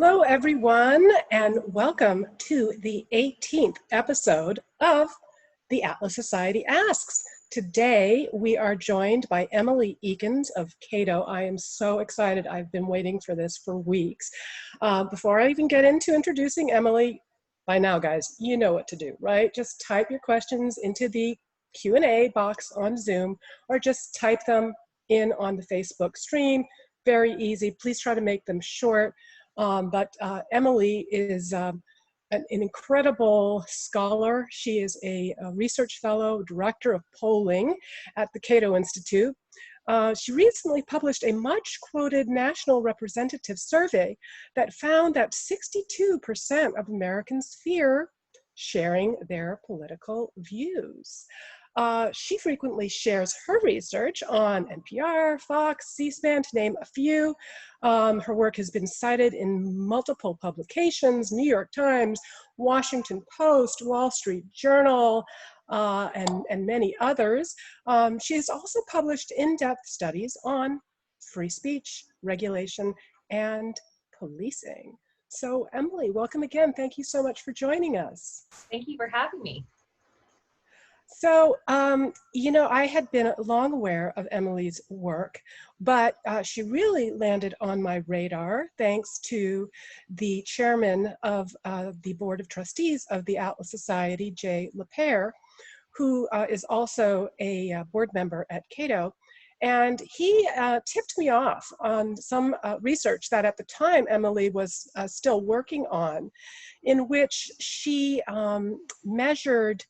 Hello, everyone, and welcome to the 18th episode of the Atlas Society Asks. Today, we are joined by Emily Ekins of Cato. I am so excited. I've been waiting for this for weeks. Before I even get into introducing Emily, by now, guys, you know what to do, right? Just type your questions into the Q&A box on Zoom, or just type them in on the Facebook stream. Very easy. Please try to make them short. But Emily is an incredible scholar. She is a research fellow, director of polling at the Cato Institute. She recently published a much quoted national representative survey that found that 62% of Americans fear sharing their political views. She frequently shares her research on NPR, Fox, C-SPAN, to name a few. Her work has been cited in multiple publications: New York Times, Washington Post, Wall Street Journal, and many others. She has also published in-depth studies on free speech, regulation, and policing. So Emily, welcome again. Thank you so much for joining us. Thank you for having me. So, I had been long aware of Emily's work, but she really landed on my radar thanks to the chairman of the Board of Trustees of the Atlas Society, Jay LaPere, who is also a board member at Cato. And he tipped me off on some research that at the time Emily was still working on, in which she measured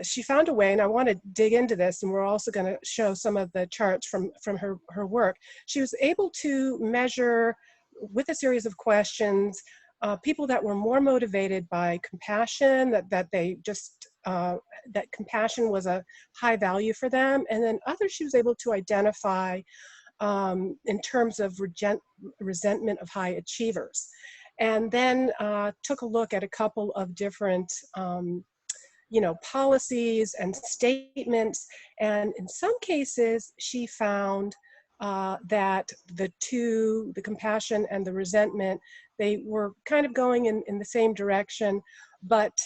she found a way, and I want to dig into this, and we're also going to show some of the charts from her work. She was able to measure, with a series of questions, people that were more motivated by compassion, that compassion was a high value for them, and then others she was able to identify in terms of resentment of high achievers. And then took a look at a couple of different policies and statements. And in some cases, she found that the compassion and the resentment, they were kind of going in the same direction. But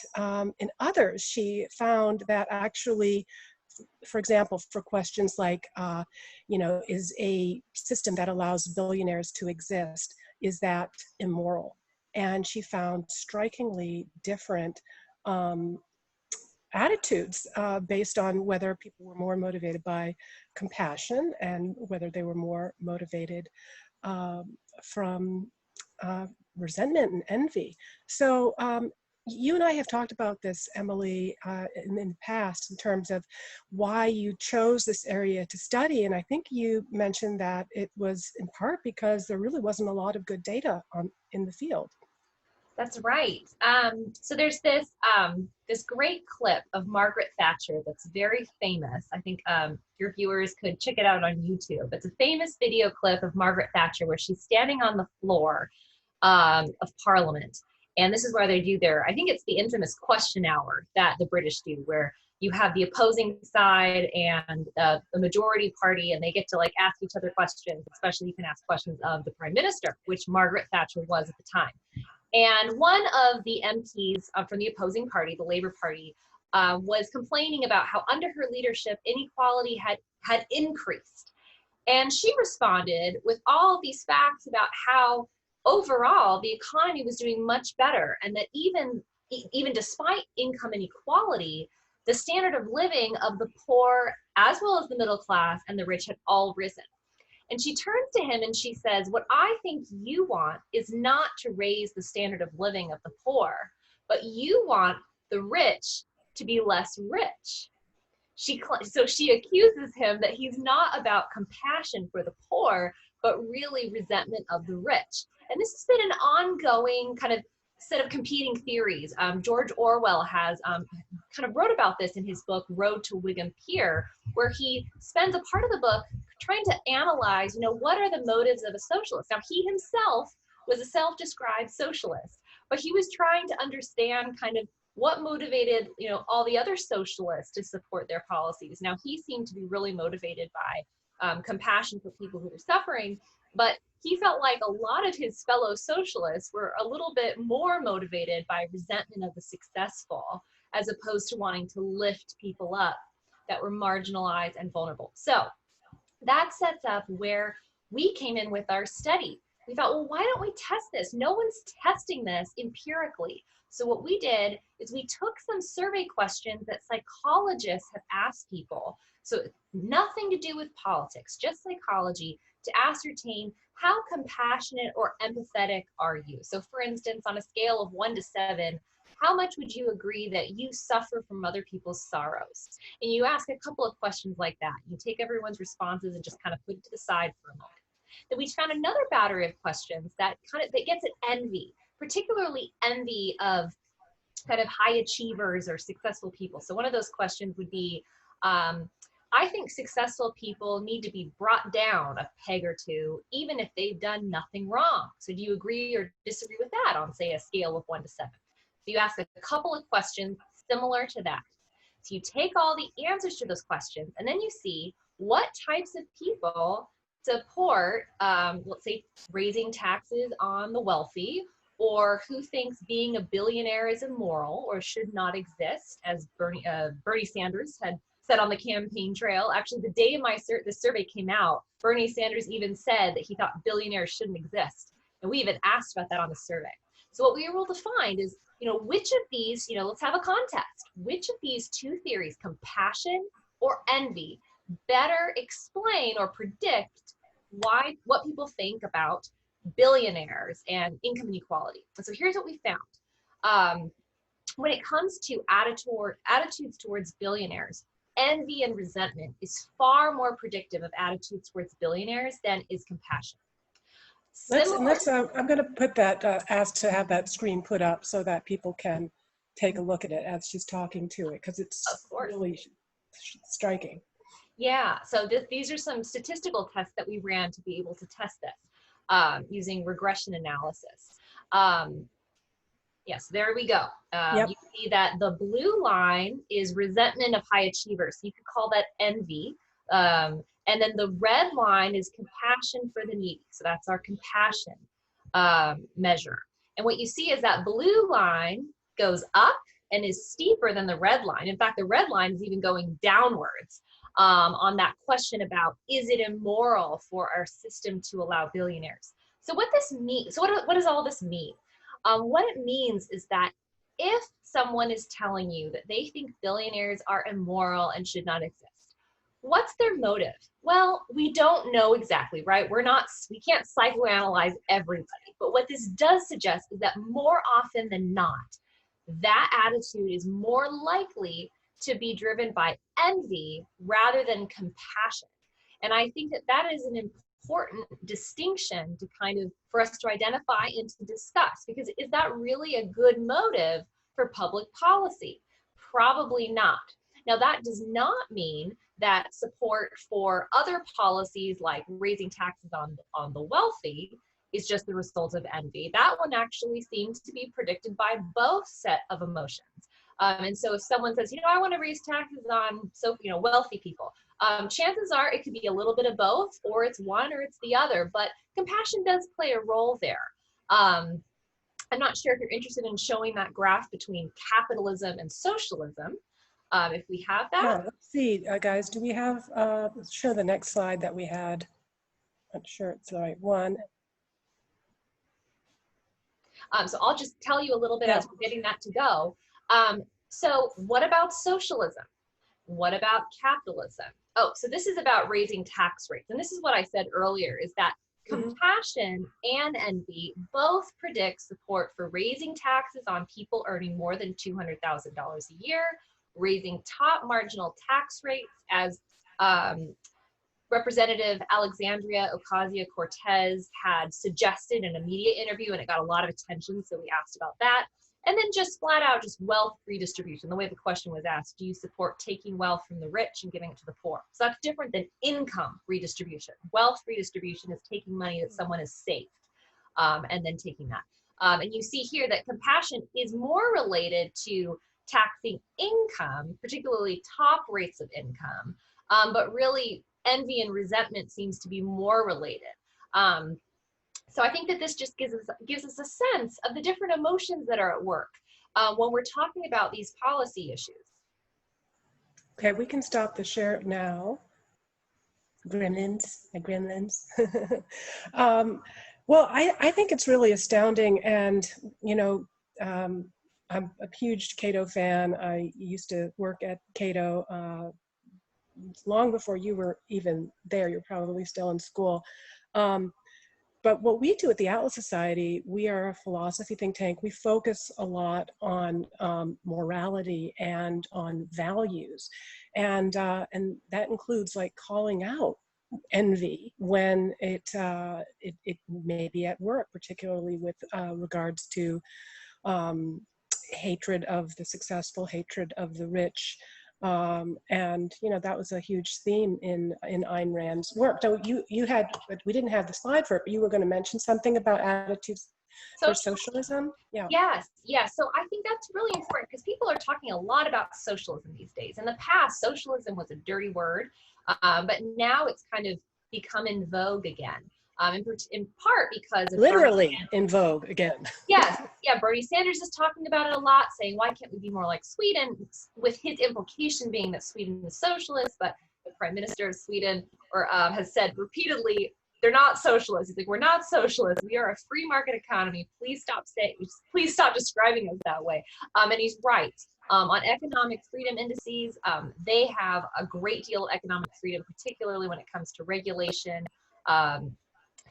in others, she found that actually, for example, for questions like, is a system that allows billionaires to exist, is that immoral? And she found strikingly different attitudes based on whether people were more motivated by compassion and whether they were more motivated from resentment and envy. So you and I have talked about this, Emily, in the past, in terms of why you chose this area to study. And I think you mentioned that it was in part because there really wasn't a lot of good data in the field. That's right. So there's this great clip of Margaret Thatcher that's very famous. I think your viewers could check it out on YouTube. It's a famous video clip of Margaret Thatcher where she's standing on the floor of Parliament. And this is where they do I think it's the infamous question hour that the British do, where you have the opposing side and the majority party, and they get to ask each other questions. Especially you can ask questions of the Prime Minister, which Margaret Thatcher was at the time. And one of the MPs from the opposing party, the Labour Party, was complaining about how under her leadership, inequality had increased. And she responded with all these facts about how overall the economy was doing much better, and that even despite income inequality, the standard of living of the poor, as well as the middle class and the rich, had all risen. And she turns to him and she says, what I think you want is not to raise the standard of living of the poor, but you want the rich to be less rich. So she accuses him that he's not about compassion for the poor, but really resentment of the rich. And this has been an ongoing kind of set of competing theories. George Orwell has kind of wrote about this in his book, Road to Wigan Pier, where he spends a part of the book trying to analyze, what are the motives of a socialist? Now, he himself was a self-described socialist, but he was trying to understand kind of what motivated, all the other socialists to support their policies. Now, he seemed to be really motivated by compassion for people who were suffering, but he felt like a lot of his fellow socialists were a little bit more motivated by resentment of the successful, as opposed to wanting to lift people up that were marginalized and vulnerable. So that sets up where we came in with our study. We thought, well, why don't we test this? No one's testing this empirically. So what we did is we took some survey questions that psychologists have asked people. So nothing to do with politics, just psychology, to ascertain how compassionate or empathetic are you? So for instance, on a scale of 1 to 7, how much would you agree that you suffer from other people's sorrows? And you ask a couple of questions like that. You take everyone's responses and just kind of put it to the side for a moment. Then we found another battery of questions that gets at envy, particularly envy of kind of high achievers or successful people. So one of those questions would be, I think successful people need to be brought down a peg or two, even if they've done nothing wrong. So do you agree or disagree with that on, say, a scale of 1 to 7? So you ask a couple of questions similar to that. So you take all the answers to those questions, and then you see what types of people support, let's say, raising taxes on the wealthy, or who thinks being a billionaire is immoral or should not exist, as Bernie Sanders had said on the campaign trail. Actually, the day the survey came out, Bernie Sanders even said that he thought billionaires shouldn't exist. And we even asked about that on the survey. So what we were able to find is, which of these, let's have a contest. Which of these two theories, compassion or envy, better explain or predict what people think about billionaires and income inequality? And so here's what we found. When it comes to attitudes towards billionaires, envy and resentment is far more predictive of attitudes towards billionaires than is compassion. I'm going to put that, ask to have that screen put up so that people can take a look at it as she's talking to it, because it's really striking. Yeah, so these are some statistical tests that we ran to be able to test this using regression analysis. Yes, there we go. Yep. You see that the blue line is resentment of high achievers. So you could call that envy. And then the red line is compassion for the needy. So that's our compassion measure. And what you see is that blue line goes up and is steeper than the red line. In fact, the red line is even going downwards on that question about, is it immoral for our system to allow billionaires? So what this means, so what does all this mean? What it means is that if someone is telling you that they think billionaires are immoral and should not exist, what's their motive? Well, we don't know exactly, right? We can't psychoanalyze everybody. But what this does suggest is that more often than not, that attitude is more likely to be driven by envy rather than compassion. And I think that that is an important distinction to for us to identify and to discuss, because is that really a good motive for public policy? Probably not. Now, that does not mean that support for other policies like raising taxes on the wealthy is just the result of envy. That one actually seems to be predicted by both set of emotions. And so if someone says, I want to raise taxes on wealthy people, chances are it could be a little bit of both, or it's one or it's the other, but compassion does play a role there. I'm not sure if you're interested in showing that graph between capitalism and socialism. If we have that. Yeah, let's see, guys, do we have, let's show the next slide that we had. I'm not sure it's the right one. So I'll just tell you a little bit as we're getting that to go. So what about socialism? What about capitalism? Oh, so this is about raising tax rates. And this is what I said earlier, is that compassion and envy both predict support for raising taxes on people earning more than $200,000 a year, raising top marginal tax rates, as Representative Alexandria Ocasio-Cortez had suggested in a media interview, and it got a lot of attention, so we asked about that. And then just flat out, just wealth redistribution. The way the question was asked, do you support taking wealth from the rich and giving it to the poor? So that's different than income redistribution. Wealth redistribution is taking money that someone has saved and then taking that. And you see here that compassion is more related to taxing income, particularly top rates of income, but really envy and resentment seems to be more related. So I think that this just gives us a sense of the different emotions that are at work when we're talking about these policy issues. Okay, we can stop the share now. Gremlins, my gremlins. Well, I think it's really astounding, and I'm a huge Cato fan. I used to work at Cato long before you were even there. You're probably still in school. But what we do at the Atlas Society, we are a philosophy think tank. We focus a lot on morality and on values, and that includes like calling out envy when it may be at work, particularly with regards to hatred of the successful, hatred of the rich. And that was a huge theme in Ayn Rand's work. So you had, but we didn't have the slide for it, but you were going to mention something about attitudes for socialism. Yeah. Yes. So I think that's really important because people are talking a lot about socialism these days. In the past, socialism was a dirty word, but now it's kind of become in vogue again. In part because of literally in vogue again. Yes, yeah, Bernie Sanders is talking about it a lot, saying, why can't we be more like Sweden, with his implication being that Sweden is socialist, but the Prime Minister of Sweden has said repeatedly, they're not socialists. He's like, we're not socialists. We are a free market economy. Please stop describing us that way. And he's right. On economic freedom indices, they have a great deal of economic freedom, particularly when it comes to regulation,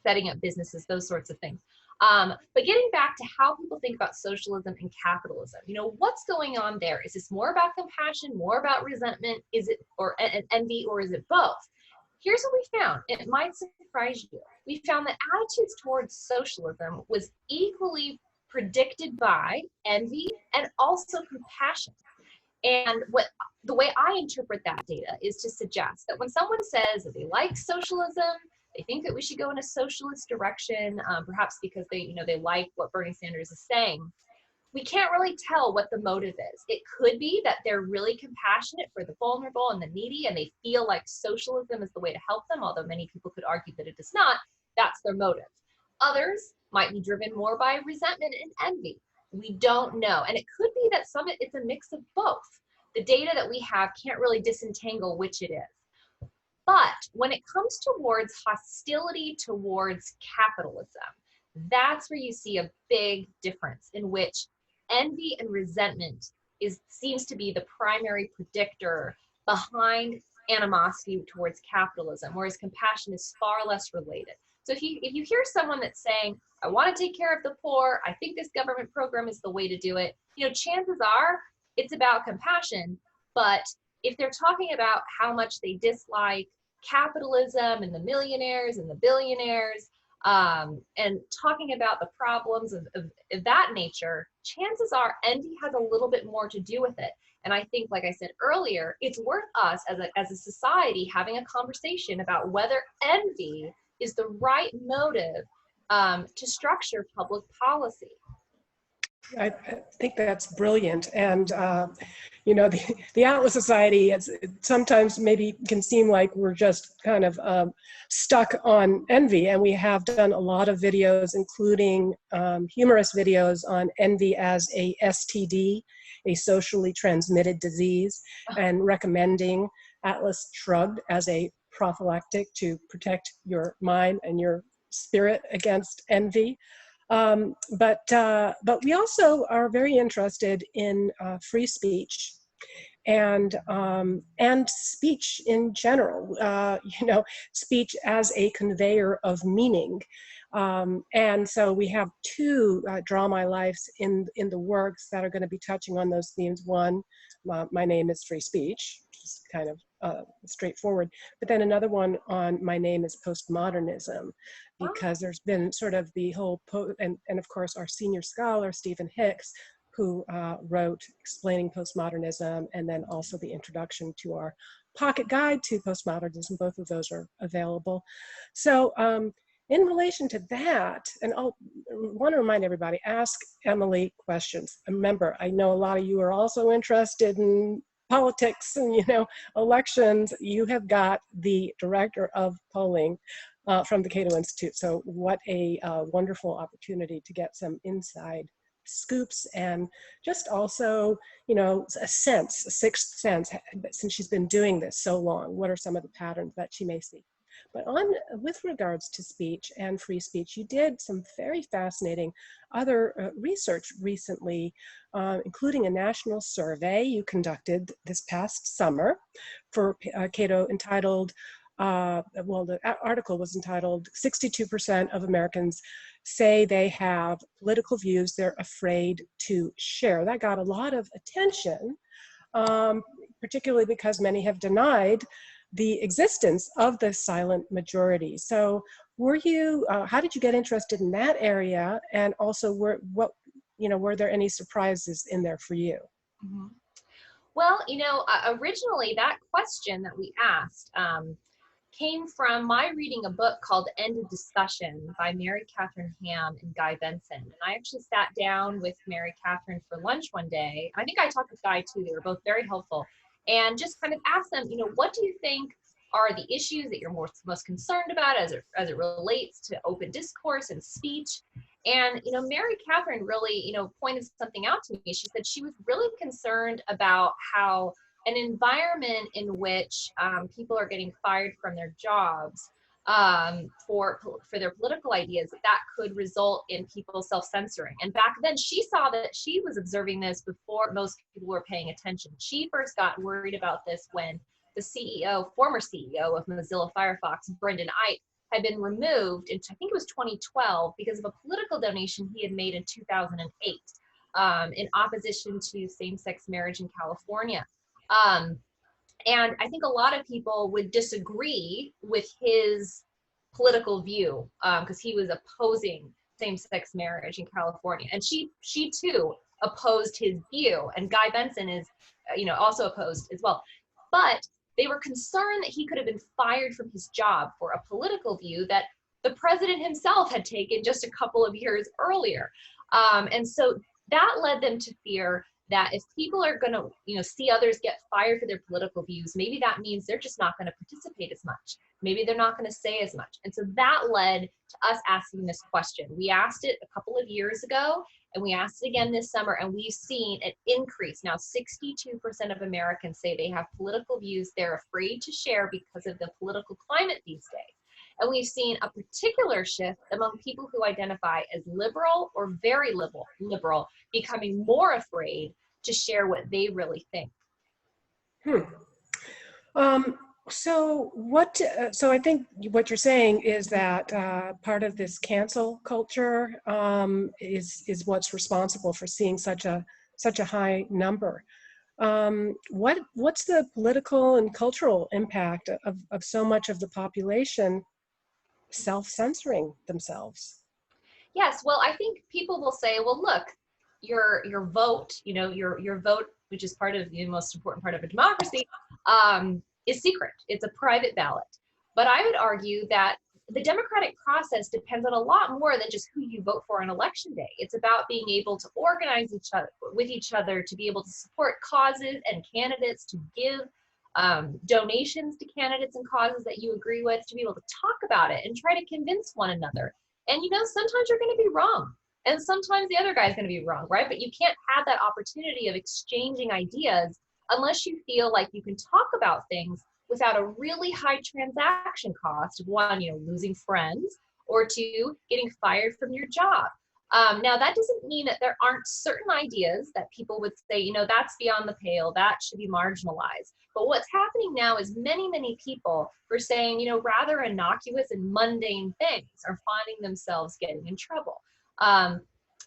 setting up businesses, those sorts of things. But getting back to how people think about socialism and capitalism, what's going on there? Is this more about compassion, more about resentment? Is it, or envy, or is it both? Here's what we found. It might surprise you. We found that attitudes towards socialism was equally predicted by envy and also compassion. And the way I interpret that data is to suggest that when someone says that they like socialism, they think that we should go in a socialist direction, perhaps because they like what Bernie Sanders is saying, we can't really tell what the motive is. It could be that they're really compassionate for the vulnerable and the needy, and they feel like socialism is the way to help them, although many people could argue that it does not. That's their motive. Others might be driven more by resentment and envy. We don't know. And it could be that it's a mix of both. The data that we have can't really disentangle which it is. But when it comes towards hostility towards capitalism, that's where you see a big difference in which envy and resentment seems to be the primary predictor behind animosity towards capitalism, whereas compassion is far less related. So if you hear someone that's saying, I want to take care of the poor, I think this government program is the way to do it, chances are it's about compassion. But if they're talking about how much they dislike capitalism and the millionaires and the billionaires, and talking about the problems of that nature, chances are envy has a little bit more to do with it. And I think, like I said earlier, it's worth us as a society having a conversation about whether envy is the right motive to structure public policy. I think that's brilliant. And, the Atlas Society, it sometimes maybe can seem like we're just kind of stuck on envy. And we have done a lot of videos, including humorous videos on envy as a STD, a socially transmitted disease, and recommending Atlas Shrugged as a prophylactic to protect your mind and your spirit against envy. But we also are very interested in free speech and speech in general. Speech as a conveyor of meaning. And so we have two Draw My Lives in the works that are going to be touching on those themes. One, My Name is Free Speech, which is kind of straightforward. But then another one on My Name is Postmodernism, because there's been sort of the whole, and of course our senior scholar, Stephen Hicks, who wrote Explaining Postmodernism, and then also the introduction to our pocket guide to postmodernism. Both of those are available. So in relation to that, and I want to remind everybody, ask Emily questions. Remember, I know a lot of you are also interested in politics and elections. You have got the director of polling from the Cato Institute. So what a wonderful opportunity to get some inside scoops and just also, you know, a sense, a sixth sense, since she's been doing this so long, what are some of the patterns that she may see. But with regards to speech and free speech, you did some very fascinating other research recently, including a national survey you conducted this past summer for Cato entitled, well, the article was entitled 62% of Americans say they have political views they're afraid to share. That got a lot of attention, particularly because many have denied the existence of the silent majority. So were you, how did you get interested in that area? And also were there any surprises in there for you? Mhm. Well, originally that question that we asked came from my reading a book called End of Discussion by Mary Catherine Ham and Guy Benson. And I actually sat down with Mary Catherine for lunch one day. I think I talked with Guy too. They were both very helpful. And just kind of asked them, what do you think are the issues that you're most concerned about as it relates to open discourse and speech? And, Mary Catherine really, pointed something out to me. She said she was really concerned about how an environment in which people are getting fired from their jobs for their political ideas, that could result in people self-censoring. And back then she saw that she was observing this before most people were paying attention. She first got worried about this when the former CEO of Mozilla Firefox, Brendan Eich, had been removed in, I think it was 2012, because of a political donation he had made in 2008 in opposition to same-sex marriage in California. And I think a lot of people would disagree with his political view because he was opposing same-sex marriage in California. And she too opposed his view. And Guy Benson is, also opposed as well. But they were concerned that he could have been fired from his job for a political view that the president himself had taken just a couple of years earlier. And so that led them to fear that if people are going to, see others get fired for their political views, maybe that means they're just not going to participate as much. Maybe they're not going to say as much. And so that led to us asking this question. We asked it a couple of years ago, and we asked it again this summer, and we've seen an increase. Now, 62% of Americans say they have political views they're afraid to share because of the political climate these days. And we've seen a particular shift among people who identify as liberal or very liberal becoming more afraid to share what they really think. So I think what you're saying is that part of this cancel culture is what's responsible for seeing such a high number. What's the political and cultural impact of so much of the population self-censoring themselves? Yes, well, I think people will say, well, look, your vote, your vote, which is part of the most important part of a democracy, is secret. It's a private ballot. But I would argue that the democratic process depends on a lot more than just who you vote for on election day. It's about being able to organize with each other, to be able to support causes and candidates, to give donations to candidates and causes that you agree with, to be able to talk about it and try to convince one another. And sometimes you're going to be wrong, and sometimes the other guy's going to be wrong, right? But you can't have that opportunity of exchanging ideas unless you feel like you can talk about things without a really high transaction cost of one, losing friends, or two, getting fired from your job. Now, that doesn't mean that there aren't certain ideas that people would say, that's beyond the pale, that should be marginalized. But what's happening now is many, many people are saying, rather innocuous and mundane things are finding themselves getting in trouble.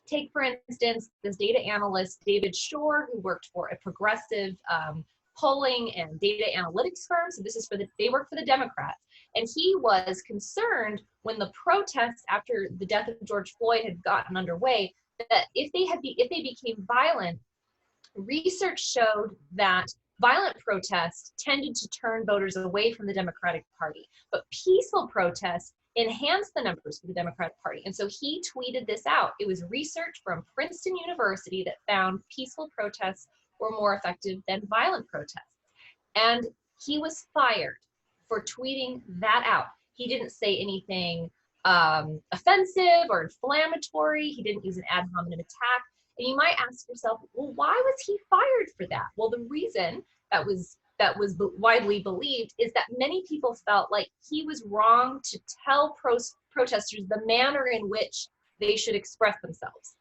Take, for instance, this data analyst, David Shore, who worked for a progressive polling and data analytics firm. So they work for the Democrats. And he was concerned when the protests after the death of George Floyd had gotten underway, that if they became violent, research showed that violent protests tended to turn voters away from the Democratic Party, but peaceful protests enhanced the numbers for the Democratic Party. And so he tweeted this out. It was research from Princeton University that found peaceful protests were more effective than violent protests. And he was fired for tweeting that out. He didn't say anything offensive or inflammatory. He didn't use an ad hominem attack. And you might ask yourself, well, why was he fired for that? Well, the reason that was widely believed is that many people felt like he was wrong to tell protesters the manner in which they should express themselves.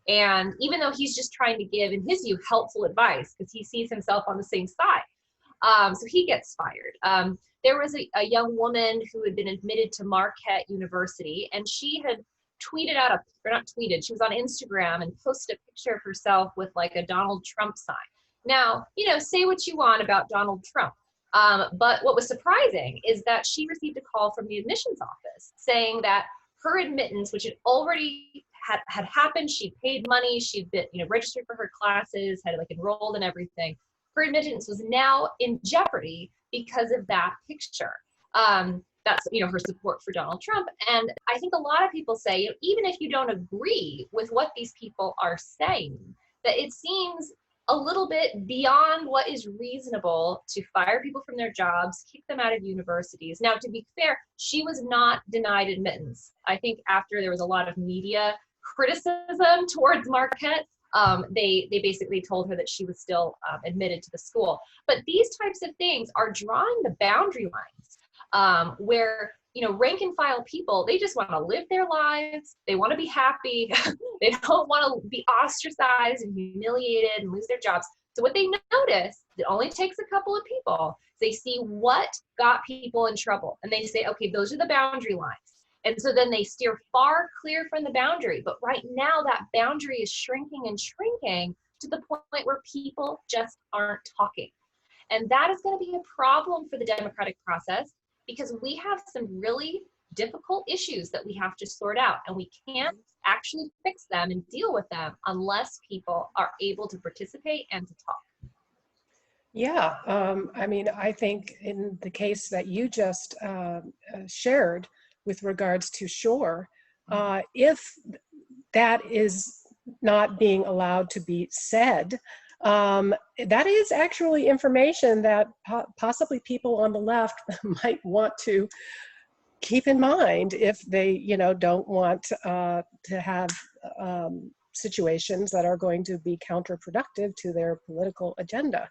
And even though he's just trying to give, in his view, helpful advice, because he sees himself on the same side. So he gets fired. There was a young woman who had been admitted to Marquette University, and she had tweeted out or not tweeted, she was on Instagram and posted a picture of herself with like a Donald Trump sign. Now, say what you want about Donald Trump. But what was surprising is that she received a call from the admissions office saying that her admittance, which had already had happened, she'd paid money, she'd been, registered for her classes, had like enrolled and everything. Her admittance was now in jeopardy because of that picture. That's, her support for Donald Trump. And I think a lot of people say, even if you don't agree with what these people are saying, that it seems a little bit beyond what is reasonable to fire people from their jobs, kick them out of universities. Now, to be fair, she was not denied admittance. I think after there was a lot of media criticism towards Marquette, they basically told her that she was still admitted to the school. But these types of things are drawing the boundary lines where, rank and file people, they just want to live their lives. They want to be happy. They don't want to be ostracized and humiliated and lose their jobs. So what they notice, it only takes a couple of people. They see what got people in trouble, and they say, okay, those are the boundary lines. And so then they steer far clear from the boundary. But right now that boundary is shrinking and shrinking to the point where people just aren't talking. And that is going to be a problem for the democratic process, because we have some really difficult issues that we have to sort out, and we can't actually fix them and deal with them unless people are able to participate and to talk. Yeah, I think in the case that you just shared with regards to Shore, if that is not being allowed to be said, that is actually information that possibly people on the left might want to keep in mind if they, don't want to have situations that are going to be counterproductive to their political agenda.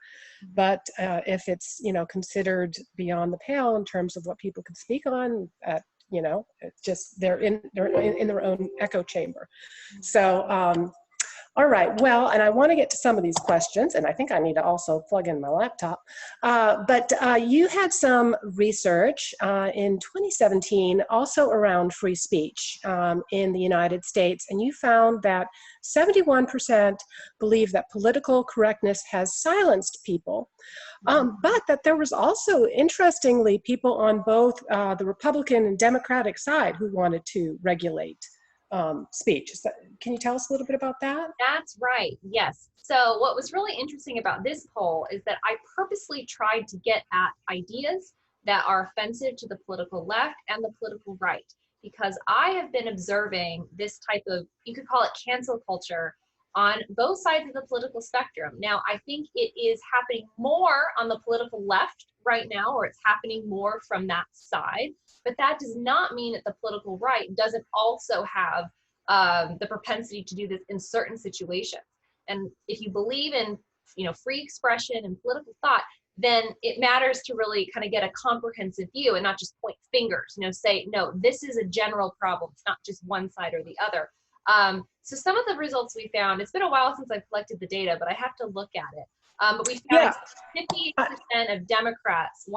But if it's, considered beyond the pale in terms of what people can speak on, it's just they're in their own echo chamber. So. All right, well, and I want to get to some of these questions, and I think I need to also plug in my laptop. But you had some research in 2017 also around free speech in the United States, and you found that 71% believe that political correctness has silenced people, but that there was also, interestingly, people on both the Republican and Democratic side who wanted to regulate speech. Can you tell us a little bit about that? That's right, yes. So what was really interesting about this poll is that I purposely tried to get at ideas that are offensive to the political left and the political right, because I have been observing this type of, you could call it cancel culture, on both sides of the political spectrum. Now, I think it is happening more on the political left right now, or it's happening more from that side, but that does not mean that the political right doesn't also have the propensity to do this in certain situations. And if you believe in, free expression and political thought, then it matters to really kind of get a comprehensive view and not just point fingers, say, no, this is a general problem. It's not just one side or the other. So some of the results we found, it's been a while since I've collected the data, but I have to look at it. But we found 58% of Democrats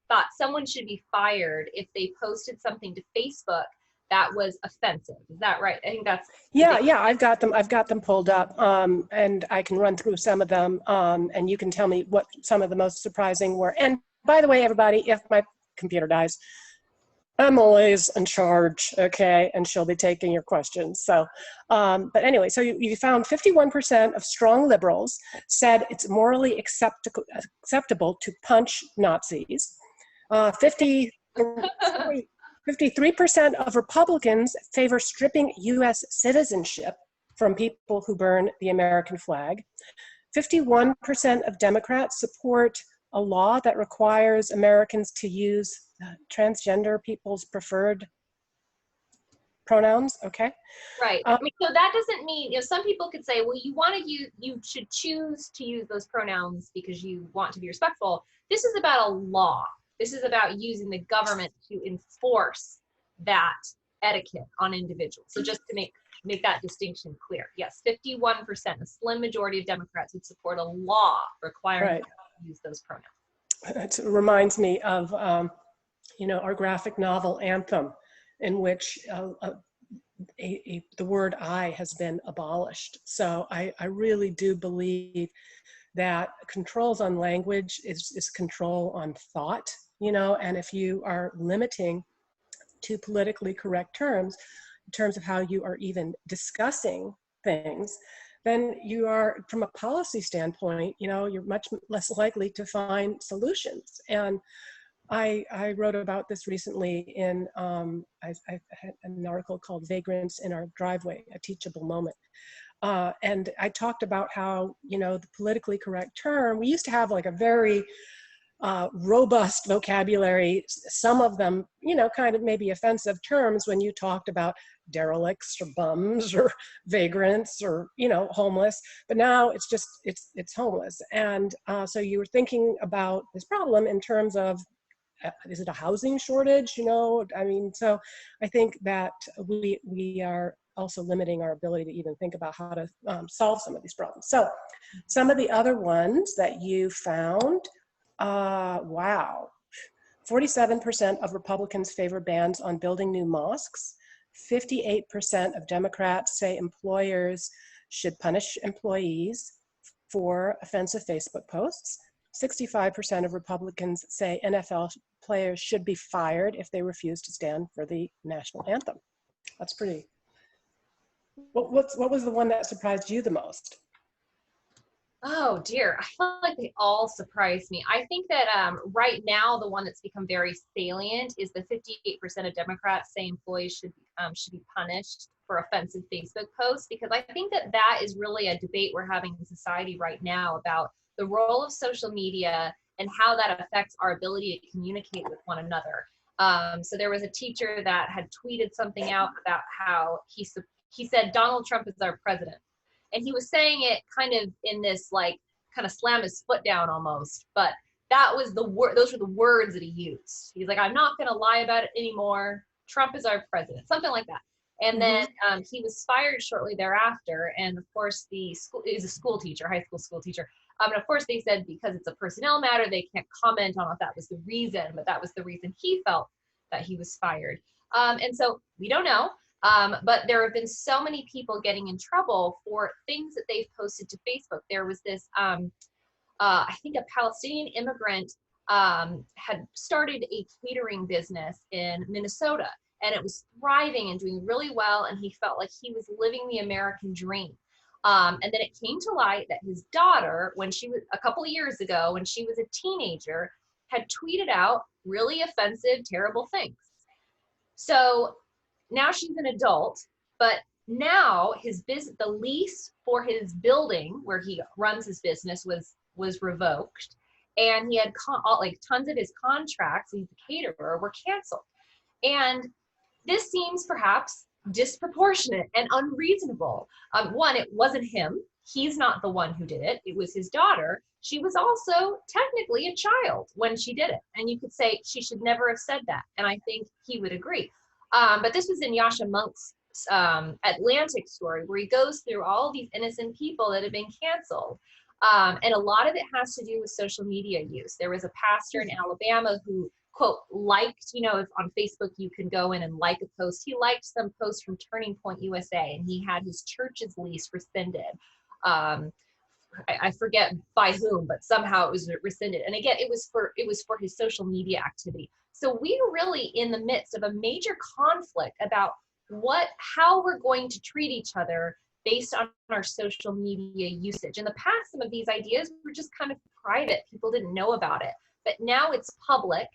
thought someone should be fired if they posted something to Facebook that was offensive. Is that right? I think that's I've got them pulled up, and I can run through some of them, and you can tell me what some of the most surprising were. And by the way, everybody, if my computer dies, I'm always in charge, okay, and she'll be taking your questions. So, but anyway, so you found 51% of strong liberals said it's morally acceptable to punch Nazis. 53% of Republicans favor stripping U.S. citizenship from people who burn the American flag. 51% of Democrats support a law that requires Americans to use transgender people's preferred pronouns. Okay. Right. I mean, so that doesn't mean, some people could say, well, you should choose to use those pronouns because you want to be respectful. This is about a law. This is about using the government to enforce that etiquette on individuals. So just to make that distinction clear. Yes, 51%, a slim majority of Democrats would support a law requiring them to use those pronouns. It reminds me of, our graphic novel Anthem, in which the word I has been abolished. So I really do believe that controls on language is control on thought, and if you are limiting to politically correct terms, in terms of how you are even discussing things, then you are, from a policy standpoint, you're much less likely to find solutions. And I wrote about this recently in I had an article called Vagrants in Our Driveway, a Teachable Moment. And I talked about how, the politically correct term, we used to have like a very robust vocabulary, some of them, kind of maybe offensive terms when you talked about derelicts or bums or vagrants or, homeless, but now it's just, it's homeless. And so you were thinking about this problem in terms of, is it a housing shortage? So I think that we are also limiting our ability to even think about how to solve some of these problems. So some of the other ones that you found, wow. 47% of Republicans favor bans on building new mosques. 58% of Democrats say employers should punish employees for offensive Facebook posts. 65% of Republicans say NFL players should be fired if they refuse to stand for the national anthem. That's pretty. What was the one that surprised you the most? Oh dear, I feel like they all surprised me. I think that right now the one that's become very salient is the 58% of Democrats say employees should be punished for offensive Facebook posts, because I think that is really a debate we're having in society right now about the role of social media and how that affects our ability to communicate with one another. So there was a teacher that had tweeted something out about how he said Donald Trump is our president. And he was saying it kind of in this kind of slam his foot down almost, but that was those were the words that he used. He's like, I'm not going to lie about it anymore. Trump is our president, something like that. And then he was fired shortly thereafter. And of course, he's a school teacher, high school teacher. And of course, they said because it's a personnel matter, they can't comment on if that was the reason, but that was the reason he felt that he was fired. And so we don't know. But there have been so many people getting in trouble for things that they've posted to Facebook. There was this, I think a Palestinian immigrant had started a catering business in Minnesota, and it was thriving and doing really well, and he felt like he was living the American dream. And then it came to light that his daughter, when she was a couple of years ago, when she was a teenager, had tweeted out really offensive, terrible things. So now she's an adult, but now the lease for his building where he runs his business was revoked, and he had tons of his contracts, he's a caterer, were canceled. And this seems perhaps disproportionate and unreasonable. One, it wasn't him. He's not the one who did it. It was his daughter. She was also technically a child when she did it. And you could say she should never have said that. And I think he would agree. But this was in Yasha Monk's Atlantic story, where he goes through all these innocent people that have been canceled. And a lot of it has to do with social media use. There was a pastor in Alabama who, quote, liked, if on Facebook you can go in and like a post. He liked some posts from Turning Point USA, and he had his church's lease rescinded. I forget by whom, but somehow it was rescinded. And again, it was for his social media activity. So we're really in the midst of a major conflict about how we're going to treat each other based on our social media usage. In the past, some of these ideas were just kind of private. People didn't know about it, but now it's public,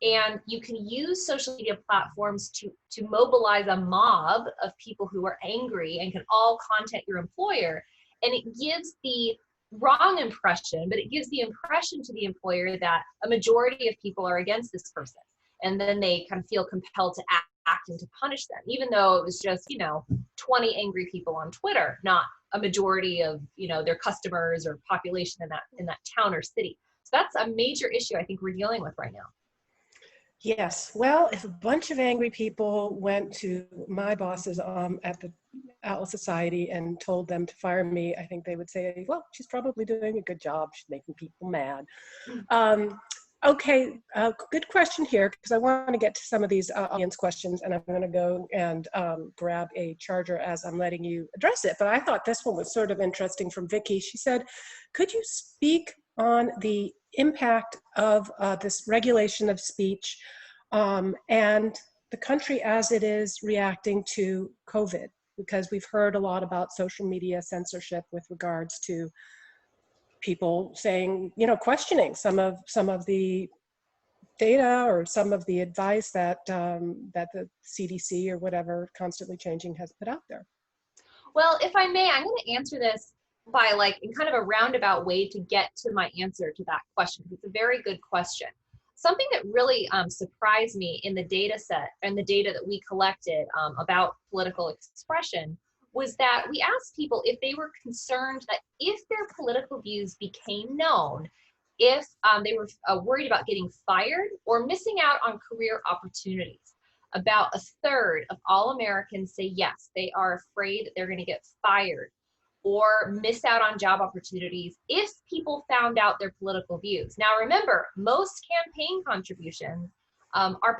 and you can use social media platforms to mobilize a mob of people who are angry and can all contact your employer. And it gives the wrong impression, but it gives the impression to the employer that a majority of people are against this person. and then they kind of feel compelled to act and to punish them, even though it was just, 20 angry people on Twitter, not a majority of, their customers or population in that town or city. So that's a major issue I think we're dealing with right now. Yes. Well, if a bunch of angry people went to my bosses at the Atlas Society and told them to fire me, I think they would say, well, she's probably doing a good job. She's making people mad. Okay, good question here, because I want to get to some of these audience questions, and I'm going to go and grab a charger as I'm letting you address it. But I thought this one was sort of interesting from Vicky. She said, could you speak on the impact of this regulation of speech and the country as it is reacting to COVID? Because we've heard a lot about social media censorship with regards to people saying, questioning some of the data or some of the advice that that the CDC or whatever constantly changing has put out there. Well, if I may, I'm going to answer this by in kind of a roundabout way to get to my answer to that question. It's a very good question. Something that really surprised me in the data set and the data that we collected about political expression was that we asked people if they were concerned that if their political views became known, if they were worried about getting fired or missing out on career opportunities. About a third of all Americans say yes, they are afraid that they're going to get fired or miss out on job opportunities if people found out their political views. Now remember, most campaign contributions are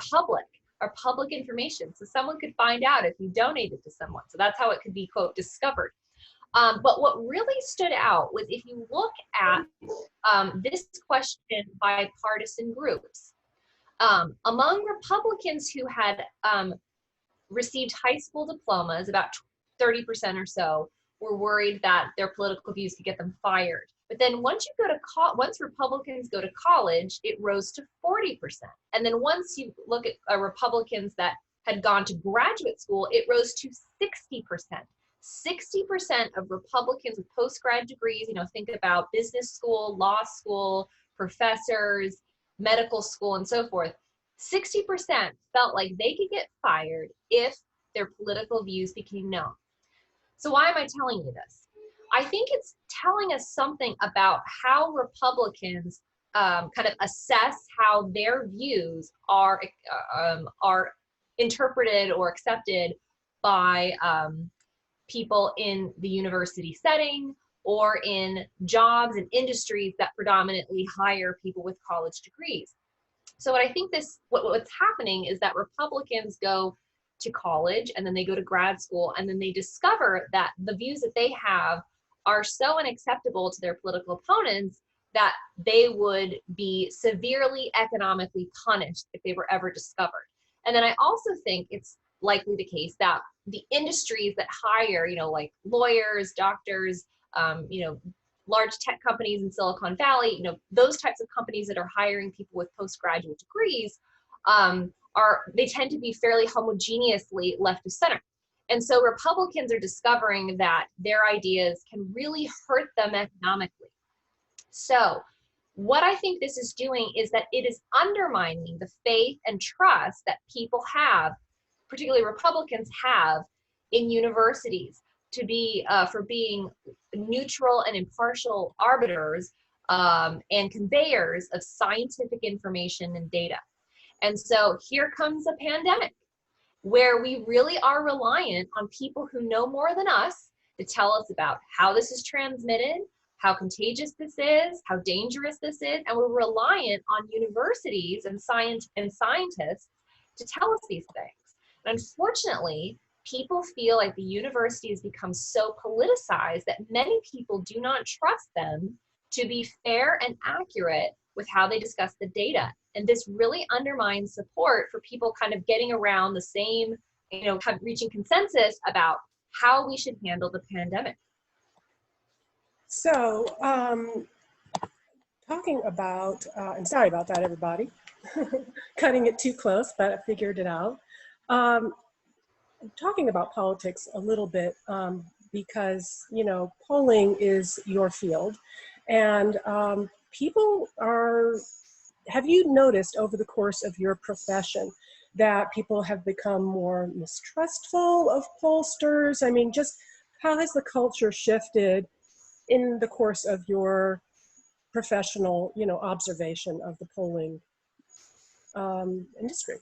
public information. So someone could find out if you donated to someone. So that's how it could be, quote, discovered. But what really stood out was if you look at this question by partisan groups, among Republicans who had received high school diplomas, about 30% or so were worried that their political views could get them fired. But then once Republicans go to college, it rose to 40%. And then once you look at Republicans that had gone to graduate school, it rose to 60%. 60% of Republicans with post-grad degrees, think about business school, law school, professors, medical school, and so forth, 60% felt like they could get fired if their political views became known. So why am I telling you this? I think it's telling us something about how Republicans kind of assess how their views are interpreted or accepted by people in the university setting or in jobs and industries that predominantly hire people with college degrees. So what I think what's happening is that Republicans go to college and then they go to grad school and then they discover that the views that they have are so unacceptable to their political opponents that they would be severely economically punished if they were ever discovered. And then I also think it's likely the case that the industries that hire, like lawyers, doctors, large tech companies in Silicon Valley, those types of companies that are hiring people with postgraduate degrees, they tend to be fairly homogeneously left of center. And so Republicans are discovering that their ideas can really hurt them economically. So what I think this is doing is that it is undermining the faith and trust that people have, particularly Republicans have, in universities for being neutral and impartial arbiters and conveyors of scientific information and data. And so here comes a pandemic where we really are reliant on people who know more than us to tell us about how this is transmitted, how contagious this is, how dangerous this is, and we're reliant on universities and scientists to tell us these things. And unfortunately, people feel like the university has become so politicized that many people do not trust them to be fair and accurate with how they discuss the data. And this really undermines support for people kind of getting around the same, kind of reaching consensus about how we should handle the pandemic. So, talking about, and sorry about that, everybody, cutting it too close, but I figured it out. Talking about politics a little bit, because, polling is your field, and people have you noticed over the course of your profession that people have become more mistrustful of pollsters? I mean, just how has the culture shifted in the course of your professional, observation of the polling industry?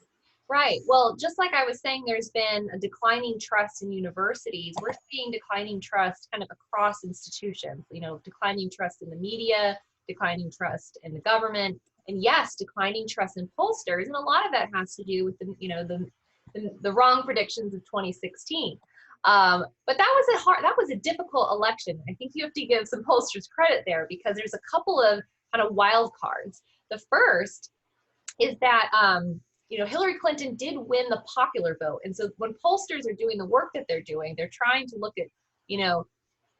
Right. Well, just like I was saying, there's been a declining trust in universities. We're seeing declining trust kind of across institutions, declining trust in the media, declining trust in the government, and yes, declining trust in pollsters. And a lot of that has to do with the wrong predictions of 2016. But that was a difficult election. I think you have to give some pollsters credit there because there's a couple of kind of wild cards. The first is that Hillary Clinton did win the popular vote. And so when pollsters are doing the work that they're doing, they're trying to look at,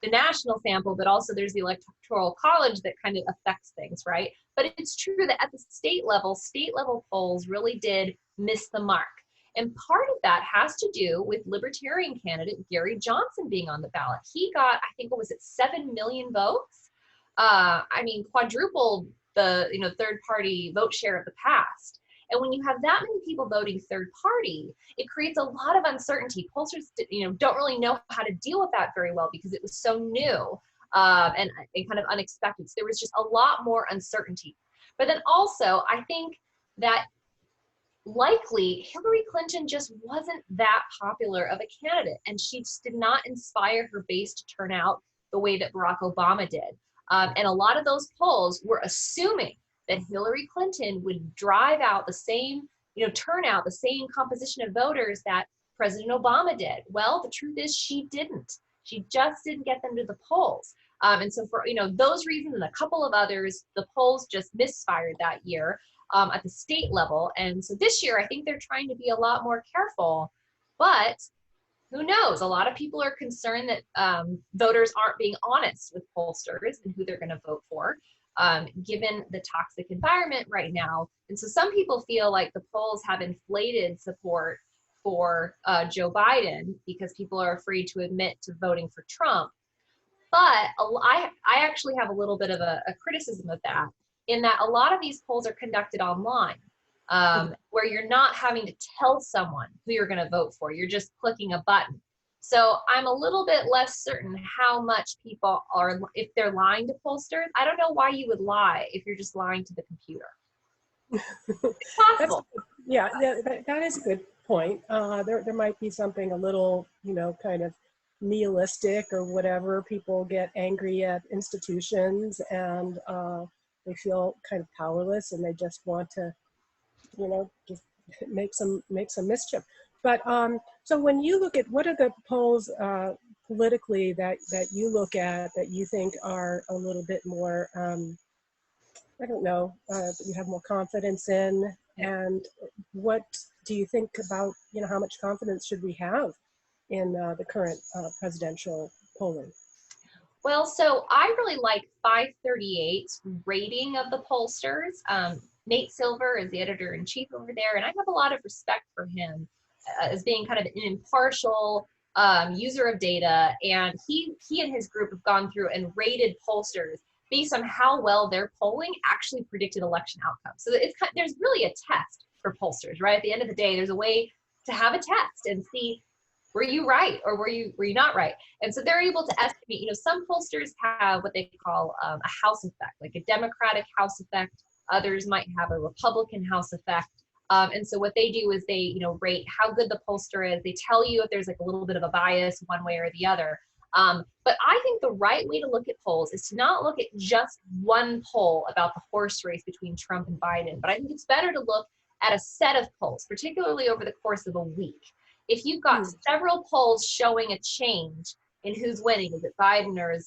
the national sample, but also there's the electoral college that kind of affects things, right? But it's true that at the state level polls really did miss the mark. And part of that has to do with Libertarian candidate Gary Johnson being on the ballot. He got, I think, 7 million votes? Quadrupled the third party vote share of the past. And when you have that many people voting third party, it creates a lot of uncertainty. Pollsters, don't really know how to deal with that very well because it was so new and kind of unexpected. So there was just a lot more uncertainty. But then also, I think that likely Hillary Clinton just wasn't that popular of a candidate, and she just did not inspire her base to turn out the way that Barack Obama did. And a lot of those polls were assuming that Hillary Clinton would drive out the same, turn out the same composition of voters that President Obama did. Well, the truth is she didn't. She just didn't get them to the polls. And so for, those reasons and a couple of others, the polls just misfired that year at the state level. And so this year, I think they're trying to be a lot more careful, but who knows? A lot of people are concerned that voters aren't being honest with pollsters and who they're going to vote for, given the toxic environment right now. And so some people feel like the polls have inflated support for Joe Biden because people are afraid to admit to voting for Trump. But I actually have a little bit of a criticism of that, in that a lot of these polls are conducted online. Where you're not having to tell someone who you're going to vote for. You're just clicking a button. So I'm a little bit less certain how much people are, if they're lying to pollsters. I don't know why you would lie if you're just lying to the computer. It's possible. That is a good point. There might be something a little, kind of nihilistic or whatever. People get angry at institutions and they feel kind of powerless and they just want to just make some mischief. But so when you look at, what are the polls politically that you look at that you think are a little bit more, I don't know, that you have more confidence in, and what do you think about, how much confidence should we have in the current presidential polling? Well, so I really like 538's rating of the pollsters. Nate Silver is the editor-in-chief over there, and I have a lot of respect for him as being kind of an impartial user of data. And he and his group have gone through and rated pollsters based on how well their polling actually predicted election outcomes. So there's really a test for pollsters, right? At the end of the day, there's a way to have a test and see, were you right or were you not right? And so they're able to estimate, some pollsters have what they call a house effect, like a Democratic house effect. Others might have a Republican house effect. And so what they do is they, rate how good the pollster is. They tell you if there's like a little bit of a bias one way or the other. But I think the right way to look at polls is to not look at just one poll about the horse race between Trump and Biden. But I think it's better to look at a set of polls, particularly over the course of a week. If you've got several polls showing a change in who's winning, is it Biden or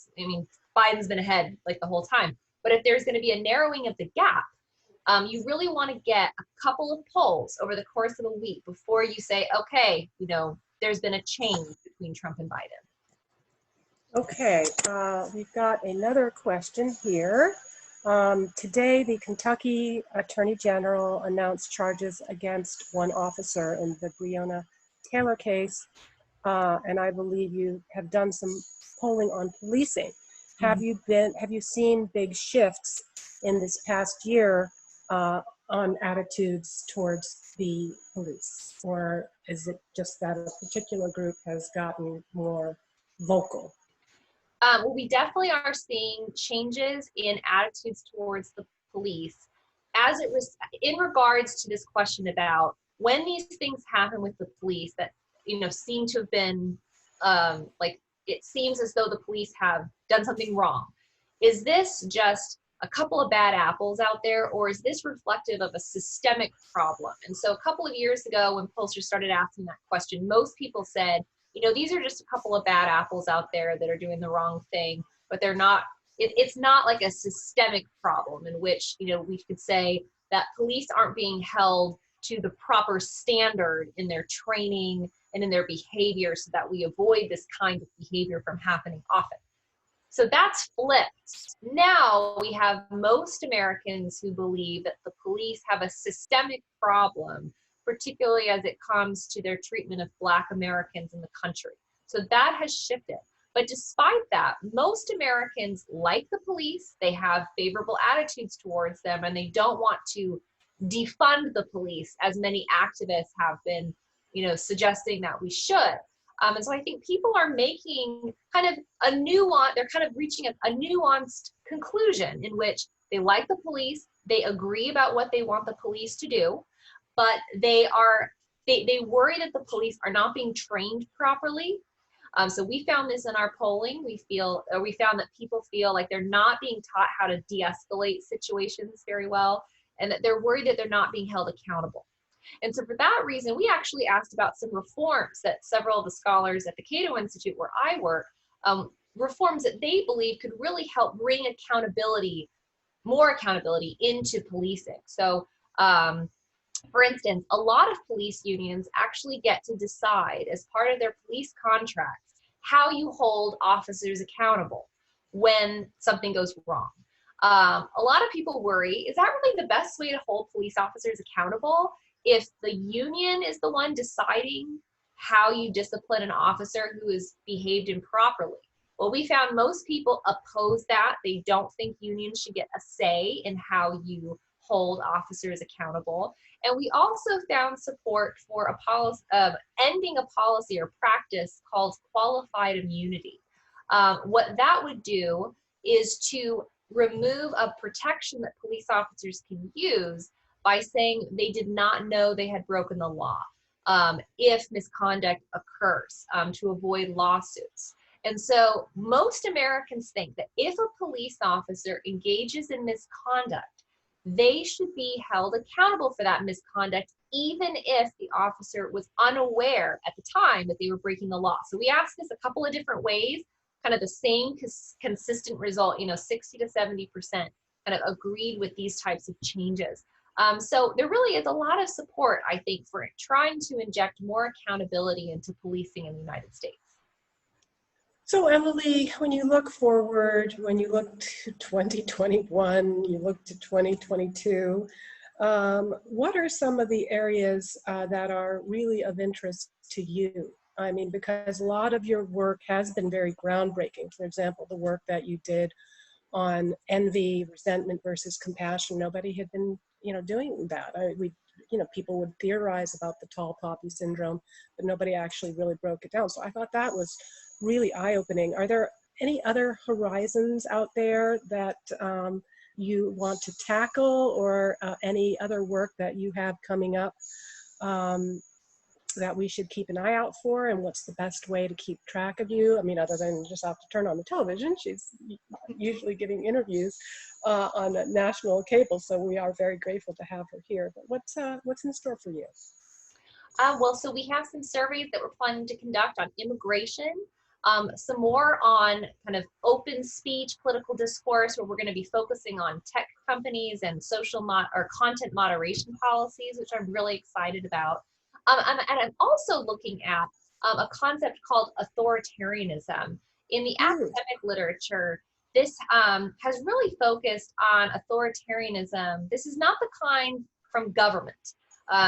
Biden's been ahead like the whole time. But if there's going to be a narrowing of the gap, you really want to get a couple of polls over the course of a week before you say, okay, there's been a change between Trump and Biden. Okay, we've got another question here. Today, the Kentucky Attorney General announced charges against one officer in the Breonna Taylor case, and I believe you have done some polling on policing. Have you seen big shifts in this past year on attitudes towards the police? Or is it just that a particular group has gotten more vocal? Well, we definitely are seeing changes in attitudes towards the police as it was in regards to this question about when these things happen with the police that, seem to have been like, it seems as though the police have done something wrong. Is this just a couple of bad apples out there, or is this reflective of a systemic problem? And so a couple of years ago, when pollsters started asking that question, most people said, these are just a couple of bad apples out there that are doing the wrong thing, but they're not, it's not like a systemic problem in which, we could say that police aren't being held to the proper standard in their training and in their behavior so that we avoid this kind of behavior from happening often. So that's flipped. Now we have most Americans who believe that the police have a systemic problem, particularly as it comes to their treatment of Black Americans in the country. So that has shifted. But despite that, most Americans like the police, they have favorable attitudes towards them, and they don't want to defund the police as many activists have been, suggesting that we should. And so I think people are making kind of they're kind of reaching a nuanced conclusion in which they like the police, they agree about what they want the police to do, but they worry that the police are not being trained properly. So we found this in our polling. We found that people feel like they're not being taught how to de-escalate situations very well, and that they're worried that they're not being held accountable. And so for that reason, we actually asked about some reforms that several of the scholars at the Cato Institute, where I work, reforms that they believe could really help bring more accountability into policing. So, for instance, a lot of police unions actually get to decide as part of their police contracts how you hold officers accountable when something goes wrong. A lot of people worry, is that really the best way to hold police officers accountable if the union is the one deciding how you discipline an officer who has behaved improperly? Well, we found most people oppose that. They don't think unions should get a say in how you hold officers accountable. And we also found support for a policy of ending a policy or practice called qualified immunity. What that would do is to remove a protection that police officers can use by saying they did not know they had broken the law if misconduct occurs, to avoid lawsuits. And so most Americans think that if a police officer engages in misconduct, they should be held accountable for that misconduct, even if the officer was unaware at the time that they were breaking the law. So we asked this a couple of different ways, kind of the same consistent result, 60 to 70% kind of agreed with these types of changes. So there really is a lot of support, I think, for trying to inject more accountability into policing in the United States. So Emily, when you look forward, when you look to 2021, you look to 2022, what are some of the areas that are really of interest to you? I mean, because a lot of your work has been very groundbreaking. For example, the work that you did on envy, resentment versus compassion. Nobody had been, doing that. People would theorize about the tall poppy syndrome, but nobody actually really broke it down. So I thought that was really eye-opening. Are there any other horizons out there that you want to tackle, or any other work that you have coming up that we should keep an eye out for? And what's the best way to keep track of you? I mean, other than just have to turn on the television. She's usually giving interviews on national cable, so we are very grateful to have her here. But what's in store for you? Well, so we have some surveys that we're planning to conduct on immigration, some more on kind of open speech, political discourse, where we're going to be focusing on tech companies and or content moderation policies, which I'm really excited about. And I'm also looking at a concept called authoritarianism. In the academic literature, this has really focused on authoritarianism. This is not the kind from government,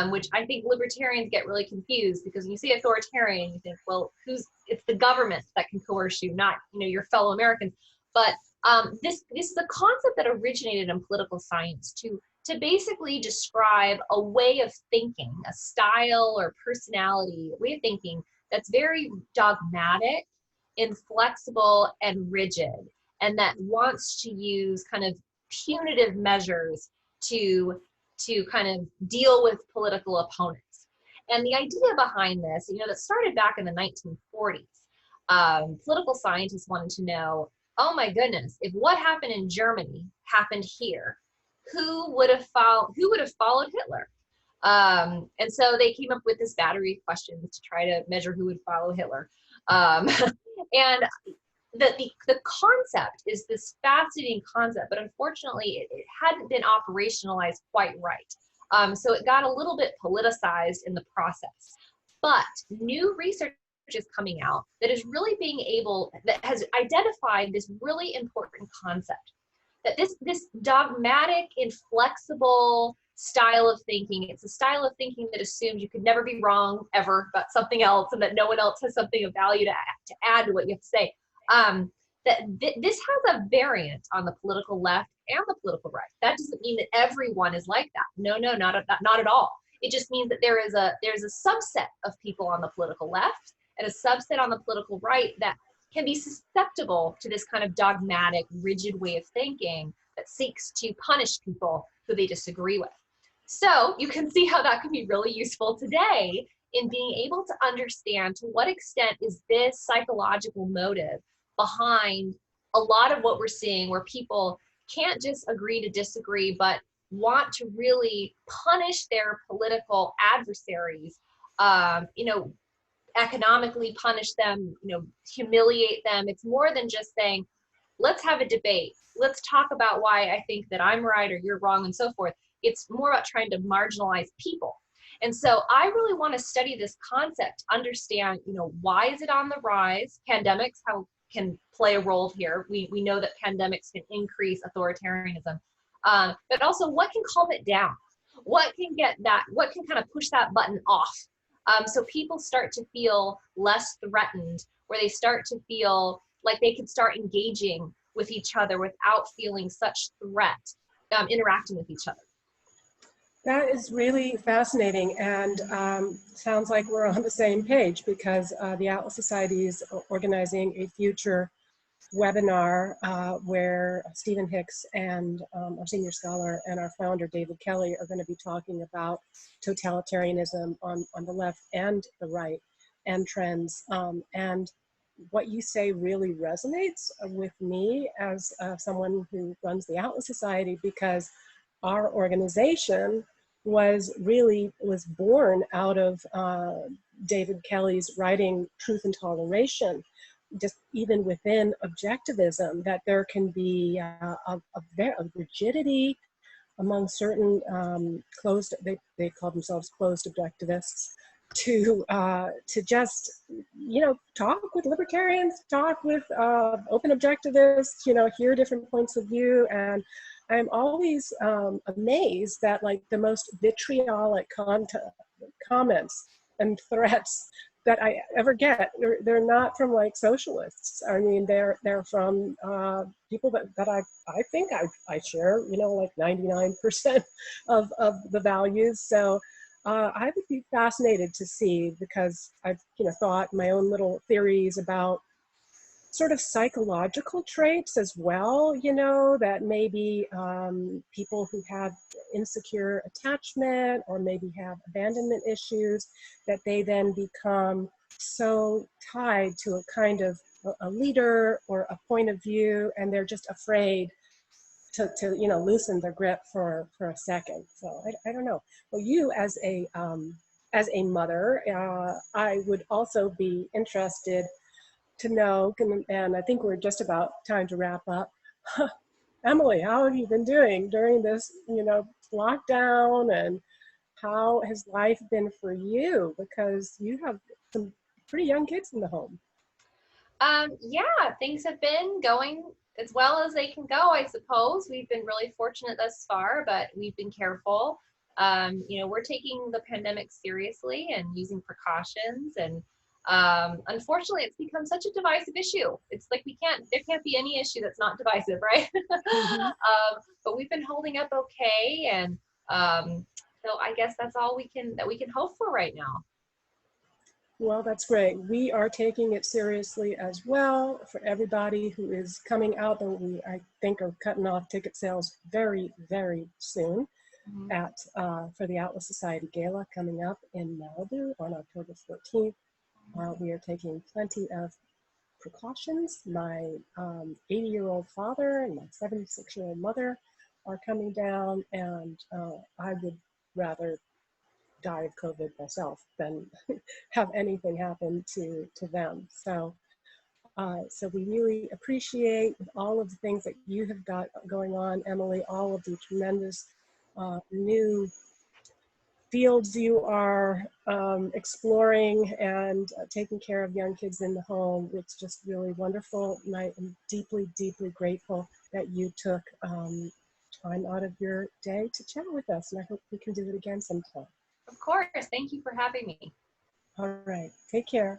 which I think libertarians get really confused, because when you say authoritarian, you think, well, it's the government that can coerce you, not your fellow Americans. But this is a concept that originated in political science to to basically describe a way of thinking, a style or personality, a way of thinking that's very dogmatic, inflexible, and rigid, and that wants to use kind of punitive measures to kind of deal with political opponents. And the idea behind this, that started back in the 1940s. Political scientists wanted to know, oh my goodness, if what happened in Germany happened here, who would have followed Hitler? And so they came up with this battery of questions to try to measure who would follow Hitler. And the concept is this fascinating concept, but unfortunately it hadn't been operationalized quite right. So it got a little bit politicized in the process. But new research is coming out that has identified this really important concept, that this dogmatic, inflexible style of thinking, it's a style of thinking that assumes you could never be wrong ever about something else, and that no one else has something of value to add to what you have to say. This has a variant on the political left and the political right. That doesn't mean that everyone is like that. No, not at all. It just means that there's a subset of people on the political left and a subset on the political right that can be susceptible to this kind of dogmatic, rigid way of thinking that seeks to punish people who they disagree with. So you can see how that can be really useful today in being able to understand to what extent is this psychological motive behind a lot of what we're seeing, where people can't just agree to disagree, but want to really punish their political adversaries, economically punish them, humiliate them. It's more than just saying, let's have a debate. Let's talk about why I think that I'm right or you're wrong and so forth. It's more about trying to marginalize people. And so I really want to study this concept, understand, why is it on the rise? Pandemics can play a role here. We know that pandemics can increase authoritarianism, but also what can calm it down? What can kind of push that button off? So people start to feel less threatened, where they start to feel like they can start engaging with each other without feeling such threat, interacting with each other. That is really fascinating, and sounds like we're on the same page, because the Atlas Society is organizing a future webinar where Stephen Hicks and our senior scholar and our founder, David Kelly, are going to be talking about totalitarianism on the left and the right, and trends. And what you say really resonates with me as someone who runs the Atlas Society, because our organization was born out of David Kelly's writing Truth and Toleration, just even within objectivism, that there can be a rigidity among certain they call themselves closed objectivists, to just talk with libertarians, talk with open objectivists, hear different points of view. And I'm always amazed that like the most vitriolic comments and threats that I ever get, they're not from like socialists. I mean, they're from people that I think I share, like 99% of the values. So I would be fascinated to see, because I've thought my own little theories about sort of psychological traits as well, that maybe people who have insecure attachment or maybe have abandonment issues, that they then become so tied to a kind of a leader or a point of view, and they're just afraid to loosen their grip for a second. So I don't know. Well, you as a mother, I would also be interested to know, and I think we're just about time to wrap up. Emily, how have you been doing during this, lockdown, and how has life been for you? Because you have some pretty young kids in the home. Yeah, things have been going as well as they can go, I suppose. We've been really fortunate thus far, but we've been careful. We're taking the pandemic seriously and using precautions, and Unfortunately, it's become such a divisive issue. It's like there can't be any issue that's not divisive, right? Mhm. But we've been holding up okay, and so I guess that's all we can hope for right now. Well, that's great. We are taking it seriously as well. For everybody who is coming out, though, we, I think, are cutting off ticket sales very, very soon for the Atlas Society Gala coming up in Malibu on October 14th. We are taking plenty of precautions. My 80-year-old father and my 76-year-old mother are coming down, and I would rather die of COVID myself than have anything happen to them. So we really appreciate all of the things that you have got going on, Emily, all of the tremendous new fields you are exploring and taking care of young kids in the home. It's just really wonderful. And I am deeply, deeply grateful that you took time out of your day to chat with us. And I hope we can do it again sometime. Of course. Thank you for having me. All right. Take care.